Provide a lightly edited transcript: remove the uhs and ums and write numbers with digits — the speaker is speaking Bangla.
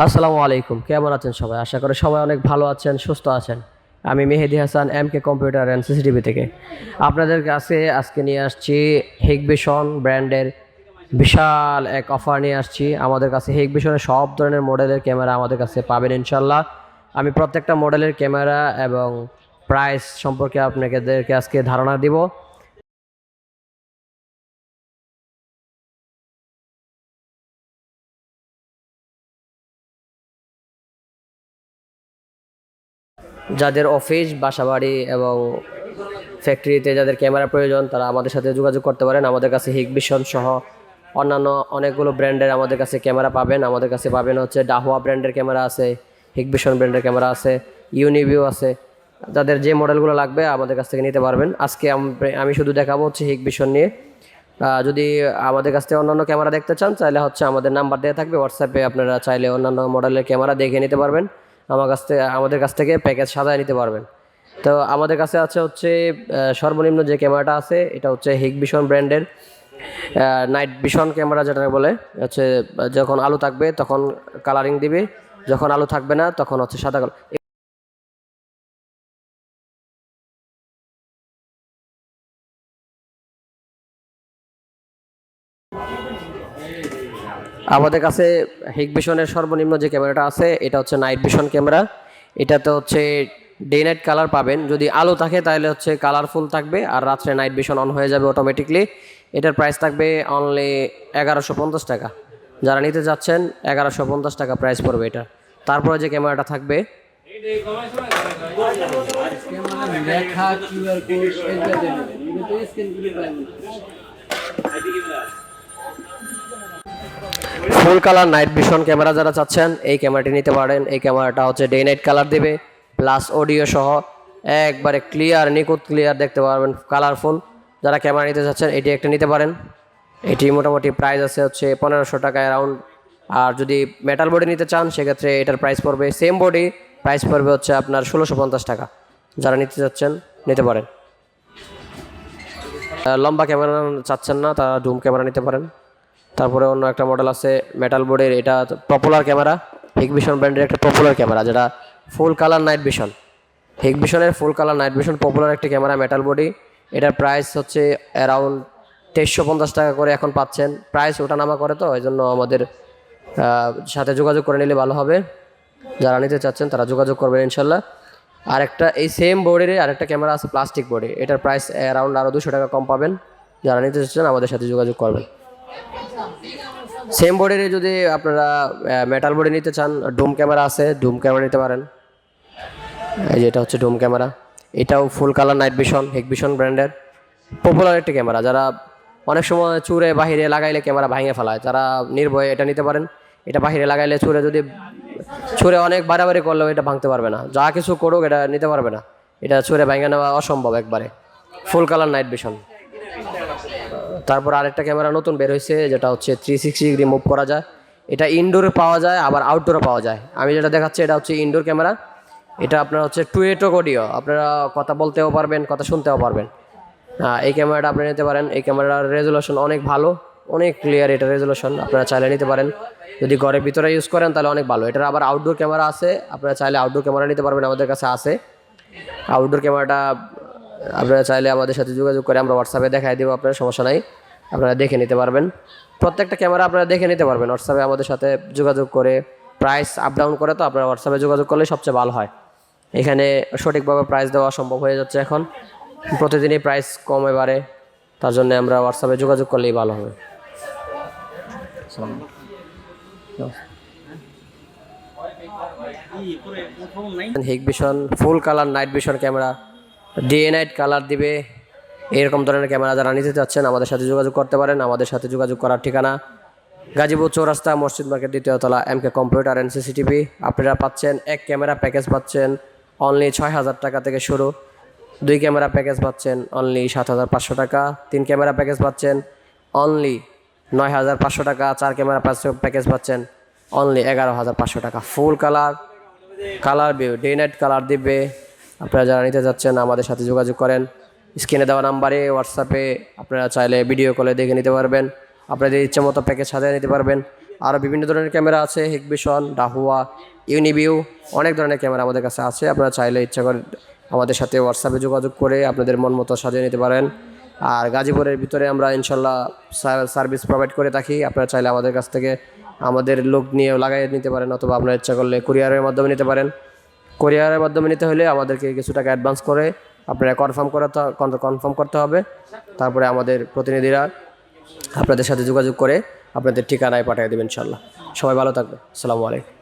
আসসালামু আলাইকুম, কেমন আছেন সবাই? আশা করি সবাই অনেক ভালো আছেন, সুস্থ আছেন। আমি মেহেদি হাসান, এমকে কম্পিউটার অ্যান্ড সিসিটিভি থেকে আপনাদের কাছে আজকে নিয়ে আসছি হিগবিশন ব্র্যান্ডের বিশাল এক অফার নিয়ে আসছি। আমাদের কাছে হিগবিশনের সব ধরনের মডেলের ক্যামেরা আমাদের কাছে পাবেন ইনশাল্লাহ। আমি প্রত্যেকটা মডেলের ক্যামেরা এবং প্রাইস সম্পর্কে আপনাদেরকে আজকে ধারণা দিব। যাদের অফিস, বাসাবাড়ি এবং ফ্যাক্টরিতে যাদের ক্যামেরা প্রয়োজন তারা আমাদের সাথে যোগাযোগ করতে পারেন। আমাদের কাছে হিগবিশন সহ অন্যান্য অনেকগুলো ব্র্যান্ডের আমাদের কাছে ক্যামেরা পাবেন। আমাদের কাছে পাবেন হচ্ছে ডাহুয়া ব্র্যান্ডের ক্যামেরা আছে, হিগবিশন ব্র্যান্ডের ক্যামেরা আছে, ইউনিভিউ আছে। যাদের যে মডেলগুলো লাগবে আমাদের কাছ থেকে নিতে পারবেন। আজকে আমি শুধু দেখাবো হচ্ছে হিগবিশন নিয়ে। যদি আমাদের কাছ থেকে অন্যান্য ক্যামেরা দেখতে চান চাইলে হচ্ছে আমাদের নাম্বার দেওয়া থাকবে হোয়াটসঅ্যাপে, আপনারা চাইলে অন্যান্য মডেলের ক্যামেরা দেখে নিতে পারবেন। আমাদের কাছ থেকে প্যাকেজ সাজায় নিতে পারবেন। তো আমাদের কাছে আছে হচ্ছে সর্বনিম্ন যে ক্যামেরাটা আছে এটা হচ্ছে হিগবিশন ব্র্যান্ডের নাইট ভিশন ক্যামেরা, যেটা বলে হচ্ছে যখন আলো থাকবে তখন কালারিং দিবে, যখন আলো থাকবে না তখন হচ্ছে সাদা কালো। আমাদের কাছে হিগবিশনের সর্বনিম্ন যে ক্যামেরাটা আছে এটা হচ্ছে নাইট ভিশন ক্যামেরা। এটাতে হচ্ছে ডে নাইট কালার পাবেন। যদি আলো থাকে তাহলে হচ্ছে কালারফুল থাকবে, আর রাত্রে নাইট ভিশন অন হয়ে যাবে অটোমেটিকলি। এটার প্রাইস থাকবে অনলি 1150 টাকা। যারা নিতে যাচ্ছেন 1150 টাকা প্রাইস পড়বে এটা। তারপরে যে ক্যামেরাটা থাকবে ফুল কালার নাইট ভিশন ক্যামেরা, যারা চাচ্ছেন এই ক্যামেরাটি নিতে পারেন। এই ক্যামেরাটা হচ্ছে ডে নাইট কালার দেবে প্লাস অডিও সহ একবারে ক্লিয়ার, নিখুঁত ক্লিয়ার দেখতে পারবেন, কালারফুল। যারা ক্যামেরা নিতে চাচ্ছেন এটি একটা নিতে পারেন। এটি মোটামুটি প্রাইস আছে হচ্ছে 1500 টাকা অ্যারাউন্ড। আর যদি মেটাল বডি নিতে চান সেক্ষেত্রে এটার প্রাইস পড়বে, সেম বডি প্রাইস পড়বে হচ্ছে আপনার 1650 টাকা। যারা নিতে চাচ্ছেন নিতে পারেন। লম্বা ক্যামেরা চাচ্ছেন না তারা ডুম ক্যামেরা নিতে পারেন। তারপরে অন্য একটা মডেল আছে মেটাল বোর্ডের, এটা পপুলার ক্যামেরা, হিগবিশন ব্র্যান্ডের একটা পপুলার ক্যামেরা যেটা ফুল কালার নাইট ভিশন। হিগবিশনের full colour night vision popular একটি ক্যামেরা, মেটাল বডি। এটার প্রাইস হচ্ছে অ্যারাউন্ড 2350 টাকা করে এখন পাচ্ছেন। প্রাইস ওঠানামা করে তো এই জন্য আমাদের সাথে যোগাযোগ করে নিলে ভালো হবে। যারা নিতে চাচ্ছেন তারা যোগাযোগ করবেন ইনশাল্লাহ। আরেকটা এই সেম বোর্ডের আরেকটা ক্যামেরা আছে প্লাস্টিক বোর্ডে, এটার প্রাইস অ্যারাউন্ড আরও 200 টাকা কম পাবেন। যারা নিতে চাচ্ছেন আমাদের সাথে যোগাযোগ করবেন। সেম বোর্ডের যদি আপনারা মেটাল বোর্ডে নিতে চান, ডুম ক্যামেরা আছে, ডুম ক্যামেরা নিতে পারেন। এই যে এটা হচ্ছে ডুম ক্যামেরা, এটাও ফুল কালার নাইট ভিশন, হিগবিশন ব্র্যান্ডের পপুলার একটি ক্যামেরা। যারা অনেক সময় চুরে বাহিরে লাগাইলে ক্যামেরা ভাঙে ফেলায়, তারা নির্ভয়ে এটা নিতে পারেন। এটা বাহিরে লাগাইলে ছুরে অনেক বাড়াবাড়ি করলেও এটা ভাঙতে পারবে না, যা কিছু করুক এটা নিতে পারবে না। এটা ছুরে ভাঙে নেওয়া অসম্ভব একবারে। ফুল কালার নাইট ভিশন। তারপর আরেকটা ক্যামেরা নতুন বের হয়েছে যেটা হচ্ছে 360 ডিগ্রি মুভ করা যায়। এটা ইনডোরে পাওয়া যায় আবার আউটডোরে পাওয়া যায়। আমি যেটা দেখাচ্ছি এটা হচ্ছে ইনডোর ক্যামেরা। এটা আপনার হচ্ছে টুয়েটো অডিও, আপনারা কথা বলতেও পারবেন, কথা শুনতেও পারবেন। এই ক্যামেরাটা আপনি নিতে পারেন। এই ক্যামেরার রেজুলেশন অনেক ভালো, অনেক ক্লিয়ার এটা রেজুলেশন, আপনারা চাইলে নিতে পারেন। যদি ঘরের ভিতরে ইউজ করেন তাহলে অনেক ভালো। এটার আবার আউটডোর ক্যামেরা আছে, আপনারা চাইলে আউটডোর ক্যামেরা নিতে পারবেন, আমাদের কাছে আছে। আউটডোর ক্যামেরাটা আপনারা চাইলে আমাদের সাথে যোগাযোগ করে আমরা হোয়াটসঅ্যাপে দেখাই দেবো, আপনার সমস্যা নাই, আপনারা দেখে নিতে পারবেন। প্রত্যেকটা ক্যামেরা আপনারা দেখে নিতে পারবেন হোয়াটসঅ্যাপে আমাদের সাথে যোগাযোগ করে। প্রাইস আপ ডাউন করে, তো আপনারা হোয়াটসঅ্যাপে যোগাযোগ করলে সবচেয়ে ভালো হয়। এখানে সঠিকভাবে প্রাইস দেওয়া সম্ভব হয়ে যাচ্ছে এখন, প্রতিদিনই প্রাইস কমে বাড়ে, তার জন্য আমরা হোয়াটসঅ্যাপে যোগাযোগ করলেই ভালো হবে। হিগবিশন ফুল colour night vision camera, day night colour দিবে, এরকম ধরনের ক্যামেরা যারা নিতে চাচ্ছেন আমাদের সাথে যোগাযোগ করতে পারেন। আমাদের সাথে যোগাযোগ করার ঠিকানা গাজীপুর চৌরাস্তা, মসজিদ মার্কেট, দ্বিতীয় তলা, এমকে কম্পিউটার অ্যান্ড সিসিটিভি। আপনারা পাচ্ছেন এক ক্যামেরা প্যাকেজ পাচ্ছেন অনলি 6000 টাকা থেকে শুরু। 2 ক্যামেরা প্যাকেজ পাচ্ছেন অনলি 7500 টাকা। 3 ক্যামেরা প্যাকেজ পাচ্ছেন অনলি 9500 টাকা। 4 ক্যামেরা প্যাকেজ পাচ্ছেন অনলি 11500 টাকা। Full colour view day night colour দিবে। আপনারা যারা নিতে যাচ্ছেন আমাদের সাথে যোগাযোগ করেন। স্ক্রিনে দেওয়া নাম্বারে হোয়াটসঅ্যাপে আপনারা চাইলে ভিডিও কলে দেখে নিতে পারবেন। আপনাদের ইচ্ছে মতো প্যাকেজ সাজিয়ে নিতে পারবেন। আরও বিভিন্ন ধরনের ক্যামেরা আছে, হিকভিশন, ডাহুয়া, ইউনিভিউ, অনেক ধরনের ক্যামেরা আমাদের কাছে আছে। আপনারা চাইলে ইচ্ছা করে আমাদের সাথে হোয়াটসঅ্যাপে যোগাযোগ করে আপনাদের মন মতো সাজিয়ে নিতে পারেন। আর গাজীপুরের ভিতরে আমরা ইনশাল্লাহ সার্ভিস প্রোভাইড করে থাকি। আপনারা চাইলে আমাদের কাছ থেকে আমাদের লোক নিয়ে লাগাই নিতে পারেন, অথবা আপনারা ইচ্ছা করলে কুরিয়ারের মাধ্যমে নিতে পারেন। কুরিয়ারের মাধ্যমে নিতে হলে আমাদেরকে কিছু টাকা অ্যাডভান্স করে আপনারা কনফার্ম করতে হবে। তারপরে আমাদের প্রতিনিধিরা আপনাদের সাথে যোগাযোগ করে আপনাদের ঠিকানায় পাঠিয়ে দেবেন ইনশাল্লাহ। সবাই ভালো থাকবেন। আসসালামু আলাইকুম।